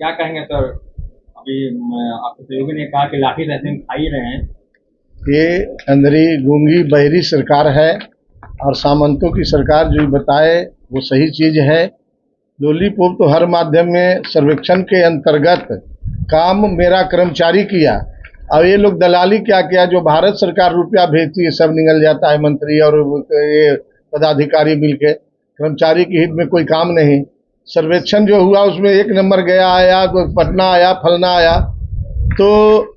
क्या कहेंगे सर? अभी आपके सहयोगी ने कहा कि लाठी रहते खा ही रहे हैं। ये अंधरी गूंगी बहरी सरकार है और सामंतों की सरकार जो बताए वो सही चीज है। लोलीपोप तो हर माध्यम में सर्वेक्षण के अंतर्गत काम मेरा कर्मचारी किया। अब ये लोग दलाली क्या किया, जो भारत सरकार रुपया भेजती है सब निकल जाता है, मंत्री और ये पदाधिकारी मिलके। कर्मचारी के हित में कोई काम नहीं। सर्वेक्षण जो हुआ उसमें एक नंबर गया, आया पटना आया, फलना आया। तो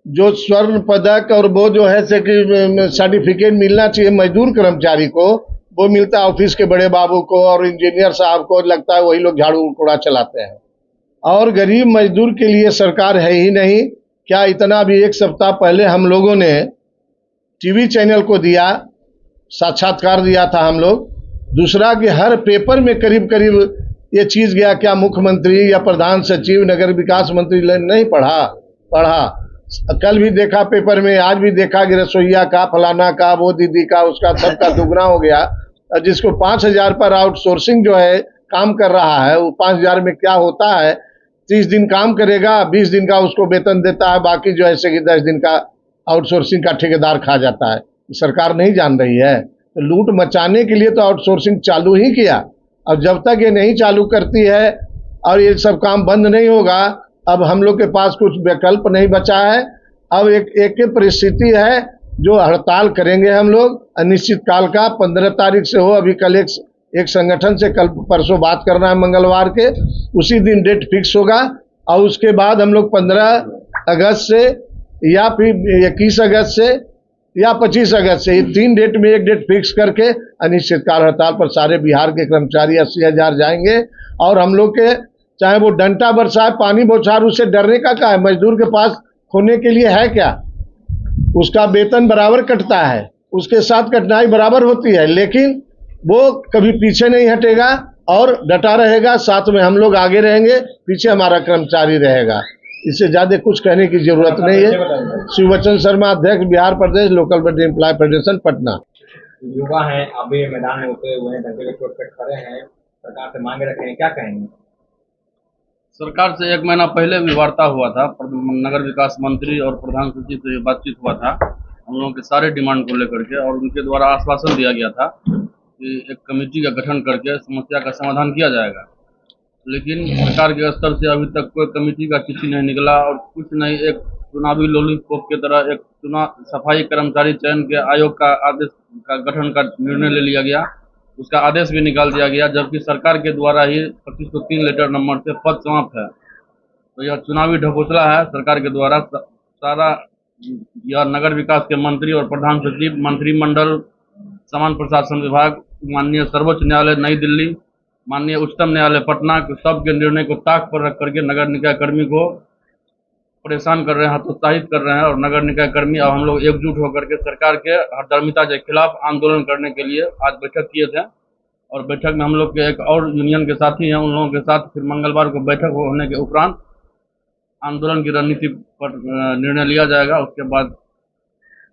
जो स्वर्ण पदक और वो जो है सर्टिफिकेट मिलना चाहिए मजदूर कर्मचारी को, वो मिलता है ऑफिस के बड़े बाबू को और इंजीनियर साहब को। लगता है वही लोग झाड़ू कूड़ा चलाते हैं और गरीब मजदूर के लिए सरकार है ही नहीं। क्या इतना भी एक सप्ताह पहले हम लोगों ने टीवी चैनल को दिया, साक्षात्कार दिया था हम लोग। दूसरा कि हर पेपर में करीब करीब ये चीज गया, क्या मुख्यमंत्री या प्रधान सचिव नगर विकास मंत्री नहीं पढ़ा। कल भी देखा पेपर में, आज भी देखा कि रसोईया का, फलाना का, वो दीदी का, उसका सबका दुगना हो गया। जिसको 5,000 पर आउटसोर्सिंग जो है काम कर रहा है, वो 5,000 में क्या होता है? 30 दिन काम करेगा, 20 दिन का उसको वेतन देता है, बाकी जो है कि 10 दिन का आउटसोर्सिंग का ठेकेदार खा जाता है। सरकार नहीं जान रही है? तो लूट मचाने के लिए तो आउटसोर्सिंग चालू ही किया। अब जब तक ये नहीं चालू करती है और ये सब काम बंद नहीं होगा, अब हम लोग के पास कुछ विकल्प नहीं बचा है। अब एक परिस्थिति है जो हड़ताल करेंगे हम लोग अनिश्चित काल का। 15 तारीख से हो, अभी कल एक संगठन से कल परसों बात करना है, मंगलवार के उसी दिन डेट फिक्स होगा। और उसके बाद हम लोग 15 अगस्त से या फिर 21 अगस्त से या 25 अगस्त से, 3 डेट में एक डेट फिक्स करके अनिश्चितकाल हड़ताल पर सारे बिहार के कर्मचारी 80,000 जाएंगे। और हम लोग के चाहे वो डंटा बरसाए, पानी बौछार, उससे डरने का क्या है? मजदूर के पास खोने के लिए है क्या? उसका वेतन बराबर कटता है, उसके साथ कठिनाई बराबर होती है, लेकिन वो कभी पीछे नहीं हटेगा और डटा रहेगा। साथ में हम लोग आगे रहेंगे, पीछे हमारा कर्मचारी रहेगा। इससे ज्यादा कुछ कहने की जरूरत नहीं है। शिववचन शर्मा, अध्यक्ष बिहार प्रदेश लोकल बडी एम्प्लॉय फेडरेशन, पटना। युवा हैं, अभी मैदान में उतरे हुए हैं, डंडे के चोट पे खड़े हैं, सरकार से मांगे रखे हैं, क्या कहेंगे? सरकार से 1 महीना पहले भी वार्ता हुआ था, नगर विकास मंत्री और प्रधान सचिव से बातचीत हुआ था हम लोगों के सारे डिमांड को लेकर के, और उनके द्वारा आश्वासन दिया गया था कि एक कमेटी का गठन करके समस्या का समाधान किया जाएगा। लेकिन सरकार के स्तर से अभी तक कोई कमेटी का चिट्ठी नहीं निकला और कुछ नहीं, एक चुनावी लॉलीपॉप की तरह एक सफाई कर्मचारी चयन के आयोग का आदेश का गठन का निर्णय ले लिया गया, उसका आदेश भी निकाल दिया गया, जबकि सरकार के द्वारा ही 2503 लेटर नंबर से पद समाप्त है। तो यह चुनावी ढकोसला है सरकार के द्वारा। सारा यह नगर विकास के मंत्री और प्रधान सचिव, मंत्रिमंडल, सामान्य प्रशासन विभाग, माननीय सर्वोच्च न्यायालय नई दिल्ली, माननीय उच्चतम न्यायालय पटना के सबके निर्णय को ताक पर रख करके नगर निकाय कर्मी को परेशान कर रहे हैं, हतोत्साहित कर रहे हैं। और नगर निकाय कर्मी और हम लोग एकजुट होकर के सरकार के हठधर्मिता के खिलाफ आंदोलन करने के लिए आज बैठक किए थे। और बैठक में हम लोग के एक और यूनियन के साथी हैं, उन लोगों के साथ फिर मंगलवार को बैठक होने के उपरांत आंदोलन की रणनीति पर निर्णय लिया जाएगा। उसके बाद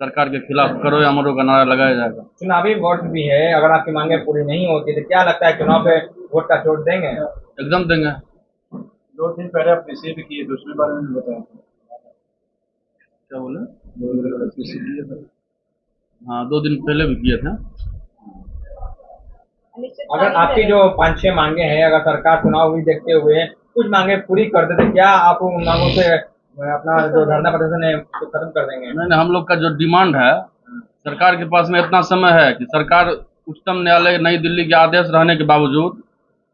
सरकार के खिलाफ करो या मरो का नारा लगाया जाएगा। चुनावी वोट भी है, अगर आपकी मांगे पूरी नहीं होती तो क्या लगता है चुनाव पे वोट का चोट देंगे? एकदम देंगे। 2 दिन पहले आप रिसीव भी किए, दूसरे बारे में बताया क्या बोले? 2 दिन पहले भी किए थे। अगर आपकी जो 5-6 मांगे हैं, अगर सरकार चुनाव भी देखते हुए कुछ मांगे पूरी कर देते, क्या आप उन मांगों से अपना जो धरना प्रदर्शन है तो खत्म कर देंगे? नहीं, हम लोग का जो डिमांड है, सरकार के पास में इतना समय है कि सरकार उच्चतम न्यायालय नई दिल्ली के आदेश रहने के बावजूद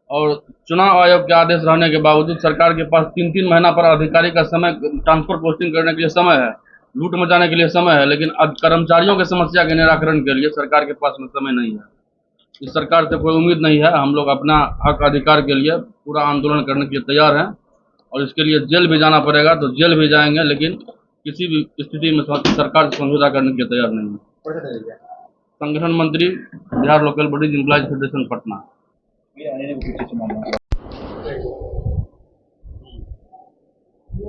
और चुनाव आयोग के आदेश रहने के बावजूद सरकार के पास 3-3 महीना पर अधिकारी का समय, ट्रांसफर पोस्टिंग करने के लिए समय है, लूट मचाने के लिए समय है, लेकिन कर्मचारियों की समस्या के निराकरण के लिए सरकार के पास में समय नहीं है। इस सरकार से कोई उम्मीद नहीं है। हम लोग अपना हक अधिकार के लिए पूरा आंदोलन करने के लिए तैयार हैं और इसके लिए जेल भी जाना पड़ेगा तो जेल भी जाएंगे, लेकिन किसी भी स्थिति में सरकार से समझौता करने के लिए तैयार नहीं है। संगठन मंत्री, Bihar local bodies employees federation, Patna.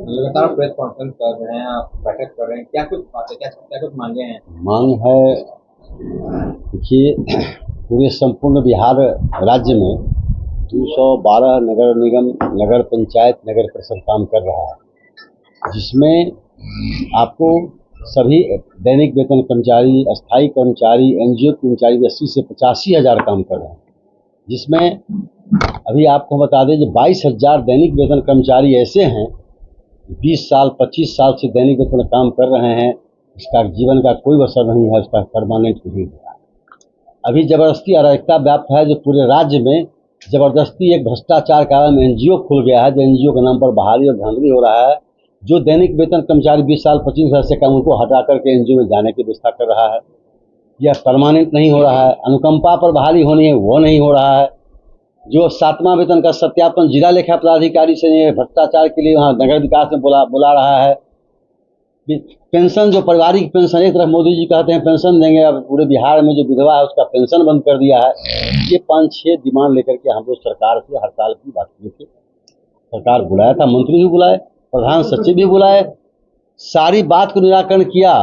लगातार प्रेस कॉन्फ्रेंस कर रहे हैं, आप बैठक कर रहे हैं, क्या कुछ बात है, क्या कुछ मांगे हैं? मांग है, देखिए पूरे संपूर्ण बिहार राज्य में 212 नगर निगम, नगर पंचायत, नगर परिषद काम कर रहा है, जिसमें आपको सभी दैनिक वेतन कर्मचारी, अस्थायी कर्मचारी, एनजीओ कर्मचारी 80 से 85 हज़ार काम कर रहे हैं। जिसमें अभी आपको बता दें कि 22,000 दैनिक वेतन कर्मचारी ऐसे हैं 20 साल 25 साल से दैनिक वेतन काम कर रहे हैं, इसका जीवन का कोई असर नहीं है, उसका परमानेंट नहीं हुआ। अभी ज़बरदस्ती अराजकता व्याप्त है, जो पूरे राज्य में ज़बरदस्ती एक भ्रष्टाचार के कारण एनजीओ खुल गया है, जो एनजीओ के नाम पर बहाली और धांधली हो रहा है। जो दैनिक वेतन कर्मचारी 20 साल 25 साल से कम, उनको हटा करके एनजीओ में जाने की व्यवस्था कर रहा है। यह परमानेंट नहीं हो रहा है। अनुकंपा पर बहाली होनी है, वो नहीं हो रहा है। जो 7वां वेतन का सत्यापन जिला लेखा पदाधिकारी से भ्रष्टाचार के लिए वहाँ नगर विकास में बुला रहा है। पेंशन, जो पारिवारिक पेंशन, एक तरफ मोदी जी कहते हैं पेंशन देंगे, अब पूरे बिहार में जो विधवा है उसका पेंशन बंद कर दिया है। ये 5-6 डिमांड लेकर के हम लोग सरकार से हड़ताल की बात किए थे। सरकार बुलाया था, मंत्री भी बुलाए, प्रधान सचिव भी बुलाए, सारी बात को निराकरण किया।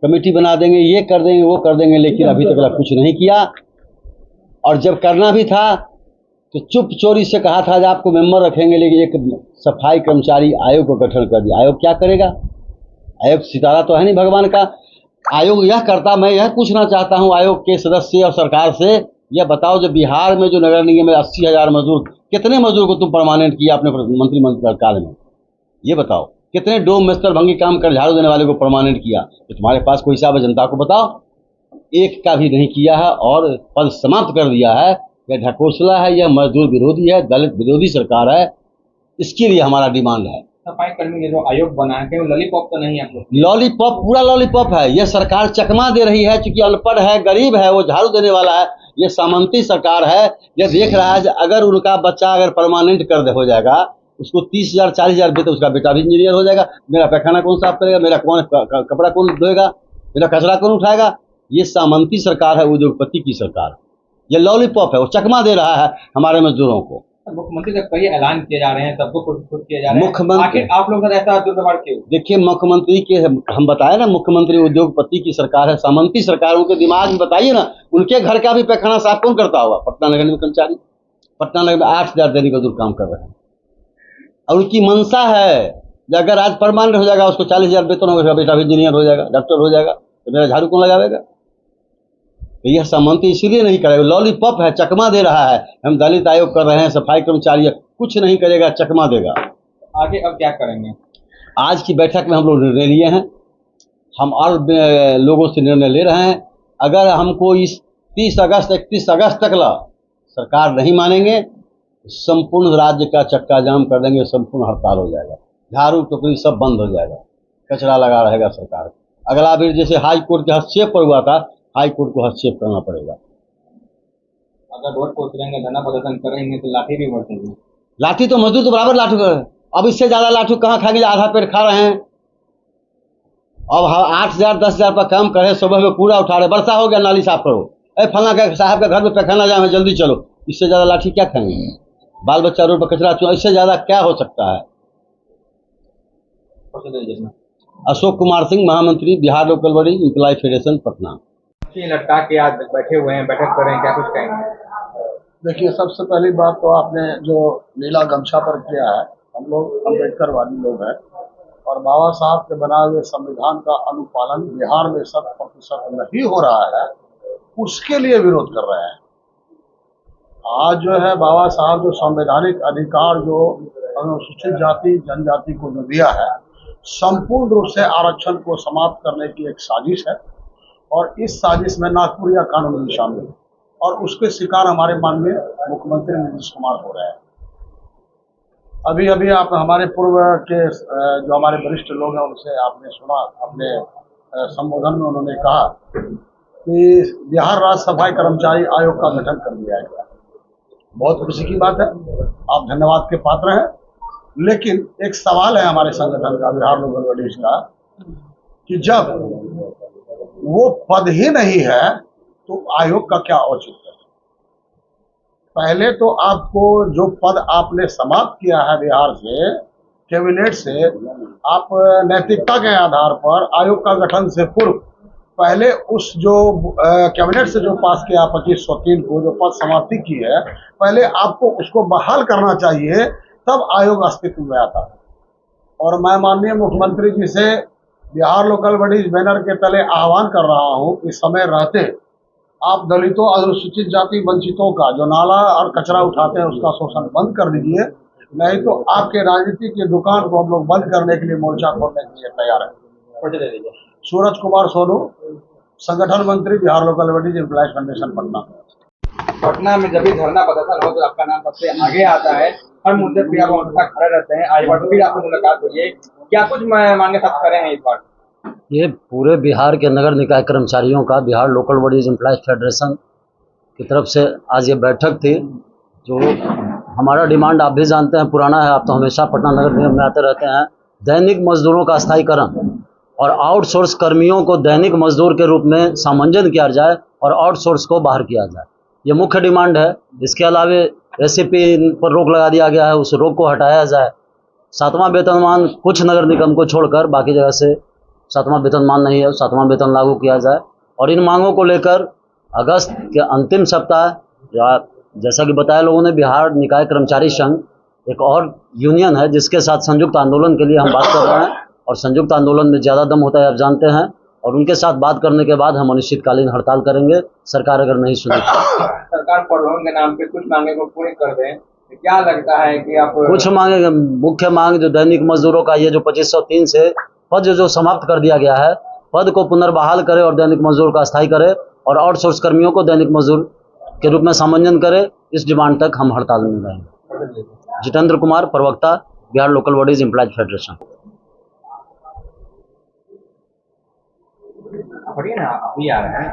कमेटी बना देंगे, ये कर देंगे, वो कर देंगे, लेकिन अभी तक कुछ नहीं किया। और जब करना भी था तो चुप चोरी से कहा था कि आपको मेंबर रखेंगे, लेकिन एक सफाई कर्मचारी आयोग को गठन कर दिया। आयोग क्या करेगा? आयोग सितारा तो है नहीं भगवान का। आयोग यह करता, मैं यह पूछना चाहता हूं आयोग के सदस्य और सरकार से, यह बताओ जो बिहार में जो नगर निगम में 80,000 मजदूर, कितने मजदूर को तुम परमानेंट किया अपने मंत्रिमंडल काल में? ये बताओ, कितने डोम मिस्टर भंगी काम कर झाड़ू देने वाले को परमानेंट किया? तो तुम्हारे पास कोई हिसाब है, जनता को बताओ। एक का भी नहीं किया है और पद समाप्त कर दिया है। यह ढकोसला है, यह मजदूर विरोधी है, दलित विरोधी सरकार है। इसके लिए हमारा डिमांड है। सफाई कर्मी ने जो आयोग बनाया है, वो लॉलीपॉप तो नहीं है आप लोग? लॉलीपॉप, पूरा लॉलीपॉप है। यह सरकार चकमा दे रही है, क्योंकि अनपढ़ है, गरीब है, वो झाड़ू देने वाला है। ये सामंती सरकार है। यह देख रहा है कि अगर उनका बच्चा अगर परमानेंट हो जाएगा, उसको 30,000 40,000 वेतन, उसका बेटा भी इंजीनियर हो जाएगा। मेरा पैखाना कौन साफ करेगा? मेरा कौन कपड़ा कौन धोएगा? मेरा कचरा कौन उठाएगा? ये सामंती सरकार है, उद्योगपति की सरकार। ये लॉलीपॉप है, वो चकमा दे रहा है हमारे मजदूरों को। मुख्यमंत्री तक कई ऐलान किए जा रहे हैं, सबको खुद किए जा रहे हैं। मुख्यमंत्री, आखिर आप लोग का ऐसा दुर्व्यवहार क्यों? देखिए, मुख्यमंत्री के हम बताए ना, मुख्यमंत्री उद्योगपति की सरकार है, सामंती सरकार। उनके दिमाग में बताइए ना, उनके घर का भी पैखाना साफ कौन करता होगा? पटना नगर में कर्मचारी, पटना नगर में 8,000 दैनिक मजदूर काम कर रहे हैं। और उनकी मंशा है कि अगर आज परमानेंट हो जाएगा, उसको 40,000 वेतन होगा, बेटा भी इंजीनियर हो जाएगा, डॉक्टर हो जाएगा, तो मेरा झाड़ू कौन लगावेगा? तो यह सामंती इसीलिए नहीं करेगा। लॉलीपॉप है, चकमा दे रहा है। हम दलित आयोग कर रहे हैं, सफाई कर्मचारी, कुछ नहीं करेगा, चकमा देगा। आगे अब क्या करेंगे? आज की बैठक में हम लोग निर्णय लिए हैं, हम और लोगों से निर्णय ले रहे हैं। अगर हमको इस 30 अगस्त 31 अगस्त तक सरकार नहीं मानेंगे, संपूर्ण राज्य का चक्का जाम कर देंगे, संपूर्ण हड़ताल हो जाएगा, झाड़ू टोकरी सब बंद हो जाएगा, कचरा लगा रहेगा सरकार। अगला भी जैसे हाई कोर्ट के हस्तक्षेप पर हुआ था, हाई कोर्ट को हस्तक्षेप करना पड़ेगा। अगर रोड पर उतरेंगे, धरना प्रदर्शन करेंगे तो लाठी भी बरतेंगे। लाठी तो मजदूर तो बराबर लाठू कर, अब इससे ज्यादा लाठू कहाँ खाएंगे? आधा पेट खा रहे हैं। अब 8,000 10,000 पर काम करे, सुबह में कूड़ा उठा रहे, वर्षा हो गया नाली साफ करो, अरे फला का साहब का घर में पैखाना जाए, जल्दी चलो। इससे ज्यादा लाठी क्या खाएंगे? बाल बच्चा रोड पर कचरा चुना, इससे ज्यादा क्या हो सकता है? अशोक कुमार सिंह, महामंत्री, Bihar local body employ federation, Patna. लटका के आज बैठे हुए हैं, बैठक कर रहे हैं, क्या कुछ कहेंगे? देखिए, सबसे पहली बात तो आपने जो नीला गमछा पर किया है, हम लोग अम्बेडकर वादी लोग हैं और बाबा साहब के बनाए हुए संविधान का अनुपालन बिहार में 100% नहीं हो रहा है, उसके लिए विरोध कर रहे हैं। आज जो है बाबा साहब जो संवैधानिक अधिकार जो अनुसूचित जाति जनजाति को जो दिया है, संपूर्ण रूप से आरक्षण को समाप्त करने की एक साजिश है और इस साजिश में नागपुरिया कानून भी शामिल है और उसके शिकार हमारे माननीय मुख्यमंत्री नीतीश कुमार हो रहे हैं। अभी अभी आप हमारे पूर्व के जो हमारे वरिष्ठ लोग हैं उनसे आपने सुना, अपने संबोधन में उन्होंने कहा कि बिहार राज्य सफाई कर्मचारी आयोग का गठन कर दिया गया। बहुत खुशी की बात है, आप धन्यवाद के पात्र हैं। लेकिन एक सवाल है हमारे संगठन का, बिहार लोकल बॉडीज का, कि जब वो पद ही नहीं है तो आयोग का क्या औचित्य है? पहले तो आपको जो पद आपने समाप्त किया है बिहार से, कैबिनेट से, आप नैतिकता के आधार पर आयोग का गठन से पूर्व पहले उस जो कैबिनेट से जो पास किया 2503 को जो पद समाप्ति की है, पहले आपको उसको बहाल करना चाहिए, तब आयोग अस्तित्व में आता है। और मैं माननीय मुख्यमंत्री जी से बिहार लोकल बॉडीज बैनर के तले आह्वान कर रहा हूं कि समय रहते आप दलितों, अनुसूचित जाति, वंचितों का जो नाला और कचरा उठाते हैं उसका शोषण बंद कर दीजिए, नहीं तो आपके राजनीति की दुकान को हम लोग बंद करने के लिए मोर्चा खोलने के लिए तैयार है। सूरज कुमार सोनू, संगठन मंत्री, Bihar local bodies employees federation, Patna. Patna में जब भी धरना प्रदर्शन हो तो आपका नाम सबसे आगे आता है, हर मुद्दे पे आप हमेशा खड़े रहते हैं। आज बार फिर आपसे मुलाकात हुई है, क्या कुछ मांगे सब करे हैं इस बार? ये पूरे बिहार के नगर निकाय कर्मचारियों का Bihar local bodies employees federation की तरफ से आज ये बैठक थी। जो हमारा डिमांड आप भी जानते हैं, पुराना है, आप तो हमेशा पटना नगर निगम में आते रहते हैं। दैनिक मजदूरों का स्थायीकरण और आउटसोर्स कर्मियों को दैनिक मजदूर के रूप में सामंजन किया जाए और आउटसोर्स को बाहर किया जाए, ये मुख्य डिमांड है। इसके अलावा एससीपी पर रोक लगा दिया गया है, उस रोक को हटाया जाए। 7वां वेतनमान कुछ नगर निगम को छोड़कर बाकी जगह से 7वां वेतनमान नहीं है, 7वां वेतन लागू किया जाए। और इन मांगों को लेकर अगस्त के अंतिम सप्ताह, जैसा कि बताया लोगों ने, बिहार निकाय कर्मचारी संघ एक और यूनियन है जिसके साथ संयुक्त आंदोलन के लिए हम बात कर रहे हैं। और संयुक्त आंदोलन में ज़्यादा दम होता है, आप जानते हैं। और उनके साथ बात करने के बाद हम अनिश्चितकालीन हड़ताल करेंगे, सरकार अगर नहीं सुनी। सरकार परिवहन के नाम पे कुछ मांगे को पूरी कर दें, तो क्या लगता है कि आप कुछ मांगे, मुख्य मांग जो दैनिक मजदूरों का ये जो 2503 से पद जो समाप्त कर दिया गया है, पद को पुनर्बहाल करे और दैनिक मजदूर का स्थायी करे और आउटसोर्स कर्मियों को दैनिक मजदूर के रूप में सामंजन करे, इस डिमांड तक हम हड़ताल में रहेंगे। जितेंद्र कुमार, प्रवक्ता, Bihar local bodies employees federation. पढ़िए ना, अभी आ रहे हैं।